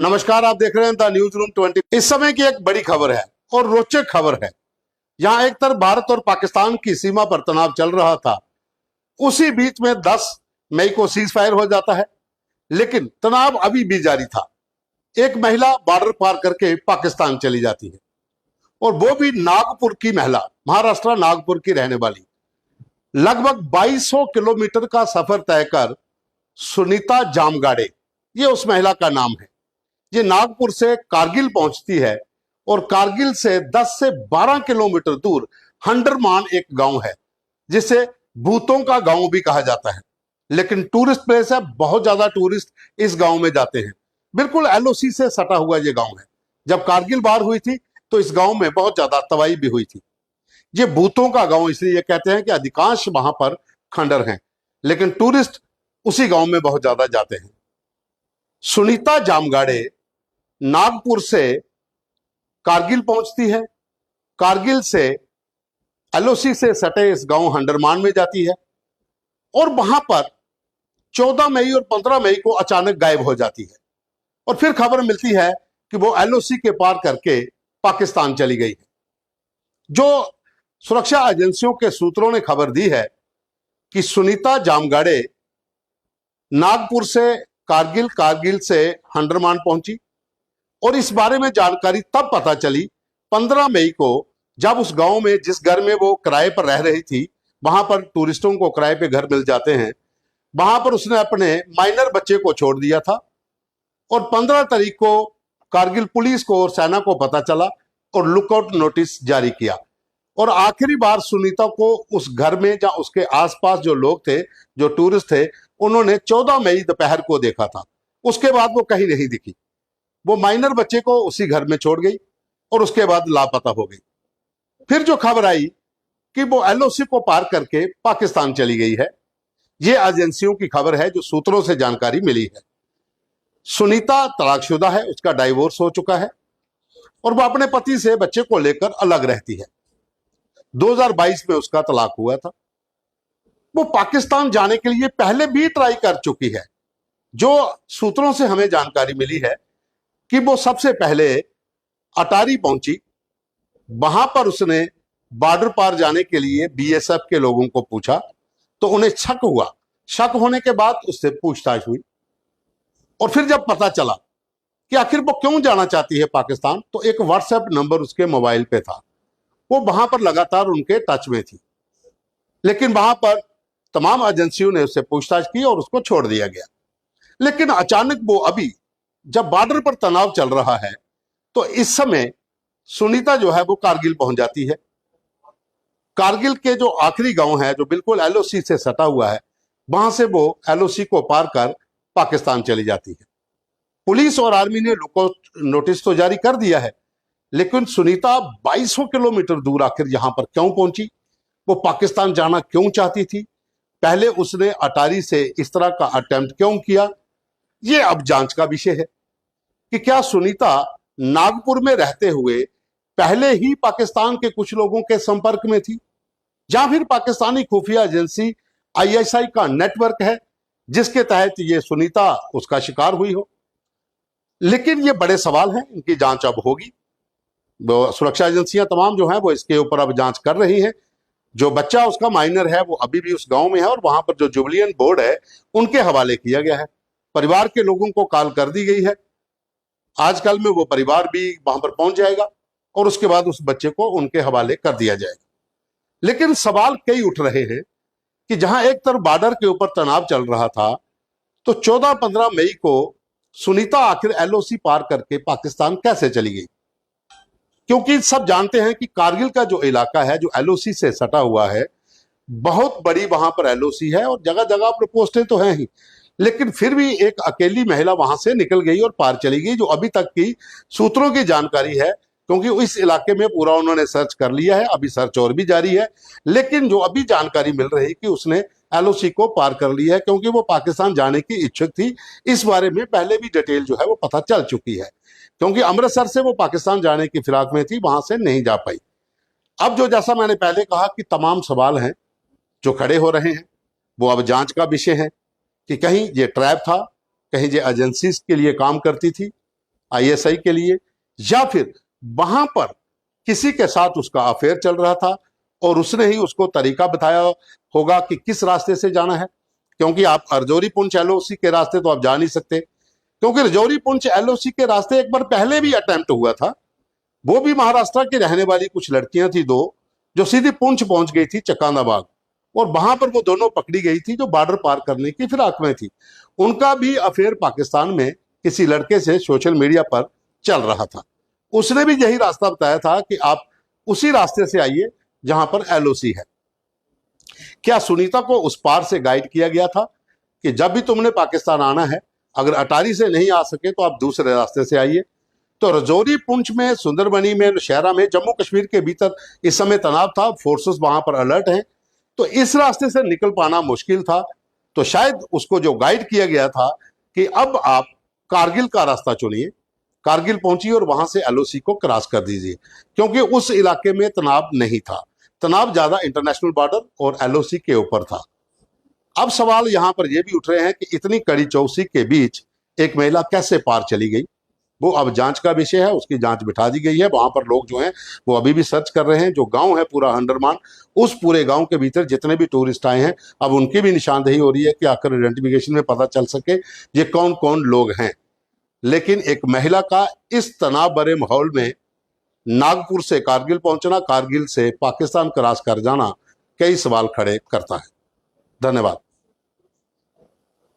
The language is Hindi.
नमस्कार, आप देख रहे हैं द न्यूज रूम 20। इस समय की एक बड़ी खबर है और रोचक खबर है। यहाँ एक तरफ भारत और पाकिस्तान की सीमा पर तनाव चल रहा था, उसी बीच में 10 मई को सीज फायर हो जाता है, लेकिन तनाव अभी भी जारी था। एक महिला बॉर्डर पार करके पाकिस्तान चली जाती है और वो भी नागपुर की महिला, महाराष्ट्र नागपुर की रहने वाली। लगभग 2200 किलोमीटर का सफर तय कर सुनीता जामगाड़े, ये उस महिला का नाम है, ये नागपुर से कारगिल पहुंचती है और कारगिल से 10 से 12 किलोमीटर दूर हंडरमान एक गांव है, जिसे भूतों का गांव भी कहा जाता है। लेकिन टूरिस्ट प्लेस है, बहुत ज्यादा टूरिस्ट इस गांव में जाते हैं। बिल्कुल एलओसी से सटा हुआ ये गांव है। जब कारगिल वार हुई थी तो इस गांव में बहुत ज्यादा तबाही भी हुई थी। ये भूतों का गांव इसलिए कहते हैं कि अधिकांश वहां पर खंडर हैं, लेकिन टूरिस्ट उसी गांव में बहुत ज्यादा जाते हैं। सुनीता जामगाड़े नागपुर से कारगिल पहुंचती है, कारगिल से एलओसी से सटे इस गांव हंडरमान में जाती है और वहां पर 14 मई और 15 मई को अचानक गायब हो जाती है। और फिर खबर मिलती है कि वो एलओसी के पार करके पाकिस्तान चली गई है। जो सुरक्षा एजेंसियों के सूत्रों ने खबर दी है कि सुनीता जामगाड़े नागपुर से कारगिल, कारगिल से हंडरमान पहुंची और इस बारे में जानकारी तब पता चली 15 मई को, जब उस गांव में, जिस घर में वो किराए पर रह रही थी, वहां पर टूरिस्टों को किराए पे घर मिल जाते हैं, वहां पर उसने अपने माइनर बच्चे को छोड़ दिया था। और 15 तारीख को कारगिल पुलिस को और सेना को पता चला और लुकआउट नोटिस जारी किया। और आखिरी बार सुनीता को उस घर में या उसके आसपास जो लोग थे, जो टूरिस्ट थे, उन्होंने 14 मई दोपहर को देखा था। उसके बाद वो कहीं नहीं दिखी। वो माइनर बच्चे को उसी घर में छोड़ गई और उसके बाद लापता हो गई। फिर जो खबर आई कि वो एलओसी को पार करके पाकिस्तान चली गई है, ये एजेंसियों की खबर है, जो सूत्रों से जानकारी मिली है। सुनीता तलाकशुदा है, उसका डाइवोर्स हो चुका है और वो अपने पति से बच्चे को लेकर अलग रहती है। 2022 में उसका तलाक हुआ था। वो पाकिस्तान जाने के लिए पहले भी ट्राई कर चुकी है। जो सूत्रों से हमें जानकारी मिली है कि वो सबसे पहले अटारी पहुंची, वहां पर उसने बॉर्डर पार जाने के लिए बीएसएफ के लोगों को पूछा तो उन्हें शक हुआ। शक होने के बाद उससे पूछताछ हुई और फिर जब पता चला कि आखिर वो क्यों जाना चाहती है पाकिस्तान, तो एक व्हाट्सएप नंबर उसके मोबाइल पे था। वो वहां पर लगातार उनके टच में थी, लेकिन वहां पर तमाम एजेंसियों ने उससे पूछताछ की और उसको छोड़ दिया गया। लेकिन अचानक वो अभी, जब बॉर्डर पर तनाव चल रहा है, तो इस समय सुनीता जो है वो कारगिल पहुंच जाती है। कारगिल के जो आखिरी गांव है, जो बिल्कुल एलओसी से सटा हुआ है, वहां से वो एलओसी को पार कर पाकिस्तान चली जाती है। पुलिस और आर्मी ने लुकआउट नोटिस तो जारी कर दिया है, लेकिन सुनीता 2200 किलोमीटर दूर आखिर यहां पर क्यों पहुंची, वो पाकिस्तान जाना क्यों चाहती थी, पहले उसने अटारी से इस तरह का अटेम्प्ट क्यों किया, ये अब जांच का विषय है कि क्या सुनीता नागपुर में रहते हुए पहले ही पाकिस्तान के कुछ लोगों के संपर्क में थी, या फिर पाकिस्तानी खुफिया एजेंसी आईएसआई का नेटवर्क है जिसके तहत ये सुनीता उसका शिकार हुई हो। लेकिन ये बड़े सवाल हैं, इनकी जांच अब होगी। सुरक्षा एजेंसियां तमाम जो हैं वो इसके ऊपर अब जांच कर रही हैं। जो बच्चा उसका माइनर है वो अभी भी उस गांव में है और वहां पर जो जुबिलियन बोर्ड है उनके हवाले किया गया है। परिवार के लोगों को कॉल कर दी गई है। आजकल में वो परिवार भी वहां पर पहुंच जाएगा और उसके बाद उस बच्चे को उनके हवाले कर दिया जाएगा। लेकिन सवाल कई उठ रहे हैं कि जहां एक तरफ बॉर्डर के ऊपर तनाव चल रहा था, तो 14-15 मई को सुनीता आखिर एलओसी पार करके पाकिस्तान कैसे चली गई? क्योंकि सब जानते हैं कि कारगिल का जो इलाका है, जो एलओसी से सटा हुआ है, बहुत बड़ी वहां पर एलओसी है और जगह जगह पर पोस्टें तो हैं ही, लेकिन फिर भी एक अकेली महिला वहां से निकल गई और पार चली गई, जो अभी तक की सूत्रों की जानकारी है। क्योंकि इस इलाके में पूरा उन्होंने सर्च कर लिया है, अभी सर्च और भी जारी है, लेकिन जो अभी जानकारी मिल रही है कि उसने एलओसी को पार कर लिया है, क्योंकि वो पाकिस्तान जाने की इच्छुक थी। इस बारे में पहले भी डिटेल जो है वो पता चल चुकी है, क्योंकि अमृतसर से वो पाकिस्तान जाने की फिराक में थी, वहां से नहीं जा पाई। अब जो, जैसा मैंने पहले कहा कि तमाम सवाल हैं जो खड़े हो रहे हैं, वो अब जांच का विषय है कि कहीं ये ट्रैप था, कहीं ये एजेंसीज के लिए काम करती थी, आईएसआई के लिए, या फिर वहां पर किसी के साथ उसका अफेयर चल रहा था और उसने ही उसको तरीका बताया होगा कि किस रास्ते से जाना है। क्योंकि आप रजौरी पुंछ एलओसी के रास्ते तो आप जा नहीं सकते, क्योंकि रजौरी पुंछ एलओसी के रास्ते एक बार पहले भी अटेम्प्ट हुआ था। वो भी महाराष्ट्र की रहने वाली कुछ लड़कियां थी दो, जो सीधी पुंछ पहुंच गई थी चकांदाबाग, और वहां पर वो दोनों पकड़ी गई थी जो बॉर्डर पार करने की फिराक में थी। उनका भी अफेयर पाकिस्तान में किसी लड़के से सोशल मीडिया पर चल रहा था। उसने भी यही रास्ता बताया था कि आप उसी रास्ते से आइए जहां पर एलओसी है। क्या सुनीता को उस पार से गाइड किया गया था कि जब भी तुमने पाकिस्तान आना है, अगर अटारी से नहीं आ सके तो आप दूसरे रास्ते से आइए? तो रजौरी, पुंछ में, सुंदरबनी में, नौशहरा में, जम्मू कश्मीर के भीतर इस समय तनाव था, फोर्सेस वहां पर अलर्ट हैं, तो इस रास्ते से निकल पाना मुश्किल था। तो शायद उसको जो गाइड किया गया था कि अब आप कारगिल का रास्ता चुनिए, कारगिल पहुंचिए और वहां से एलओसी को क्रॉस कर दीजिए, क्योंकि उस इलाके में तनाव नहीं था। तनाव ज्यादा इंटरनेशनल बॉर्डर और एलओसी के ऊपर था। अब सवाल यहां पर यह भी उठ रहे हैं कि इतनी कड़ी चौकसी के बीच एक महिला कैसे पार चली गई। वो अब जांच का विषय है, उसकी जांच बिठा दी गई है। वहां पर लोग जो हैं वो अभी भी सर्च कर रहे हैं। जो गांव है पूरा हंडरमान, उस पूरे गांव के भीतर जितने भी टूरिस्ट आए हैं, अब उनकी भी निशानदेही हो रही है कि आखिर आइडेंटिफिकेशन में पता चल सके ये कौन कौन लोग हैं। लेकिन एक महिला का इस तनाव भरे माहौल में नागपुर से कारगिल पहुंचना, कारगिल से पाकिस्तान क्रॉस कर जाना, कई सवाल खड़े करता है। धन्यवाद।